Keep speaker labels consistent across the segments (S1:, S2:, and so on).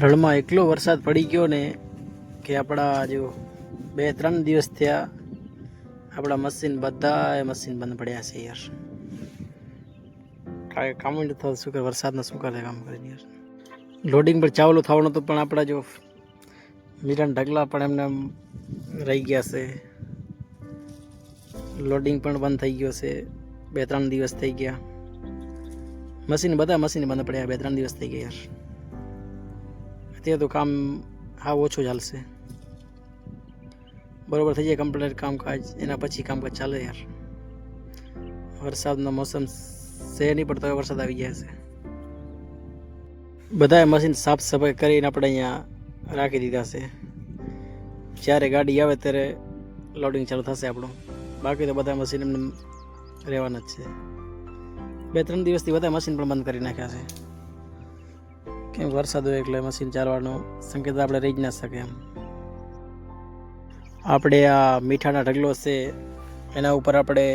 S1: રણમાં એટલો વરસાદ પડી ગયો ને કે આપણા જો 2-3 દિવસ થયા આપણા બધા મશીન બંધ પડ્યા છે યાર. કાંઈ કામ નથી થતું. શું કરે વરસાદના શું કરે કામ કરીને યાર. લોડિંગ પર ચાવલું થવાનું હતું પણ આપણા જો મીરાન ઢગલા પણ એમને રહી ગયા છે. લોડિંગ પણ બંધ થઈ ગયો છે. 2-3 દિવસ થઈ ગયા. બધા મશીન બંધ પડ્યા. 2-3 દિવસ થઈ ગયા યાર. અત્યારે તો કામ હા ઓછું ચાલશે. બરોબર થઈ જાય કમ્પ્લીટ કામકાજ એના પછી કામકાજ ચાલે યાર. વરસાદનો મોસમ છે નહીં પણ તો વરસાદ આવી ગયા છે. બધાએ મશીન સાફ સફાઈ કરીને આપણે અહીંયા રાખી દીધા છે. જ્યારે ગાડી આવે ત્યારે લોડિંગ ચાલુ થશે આપણું. બાકી તો બધા મશીન એમને રહેવાના જ છે. 2-3 દિવસથી બધા મશીન પણ બંધ કરી નાખ્યા છે. કેમ વરસાદ હોય એટલે મશીન ચાલવાનો સંકેત આપણે રહી જ ના શકે એમ. આપણે આ મીઠાના ઢગલો છે એના ઉપર આપણે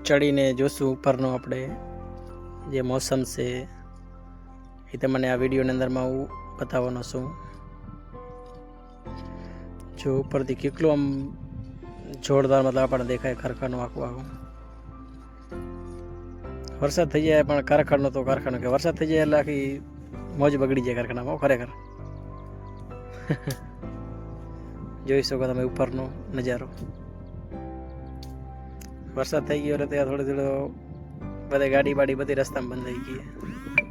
S1: ચડીને જોશું ઉપરનો આપણે જે મોસમ છે એ તમને આ વિડીયોની અંદરમાં હું બતાવવાનો છું. જો ઉપરથી કેટલું આમ જોરદાર મતલબ આપણને દેખાય કારખાનું આખું. વરસાદ થઈ જાય પણ કારખાનું કે વરસાદ થઈ જાય એટલે આખી મોજ બગડી જાય કારખાનામાં ખરેખર. જોઈ શકો તમે ઉપરનો નજારો. વરસાદ થઈ ગયો એટલે ત્યાં થોડો બધે ગાડી બધી રસ્તામાં બંધ થઈ ગઈ.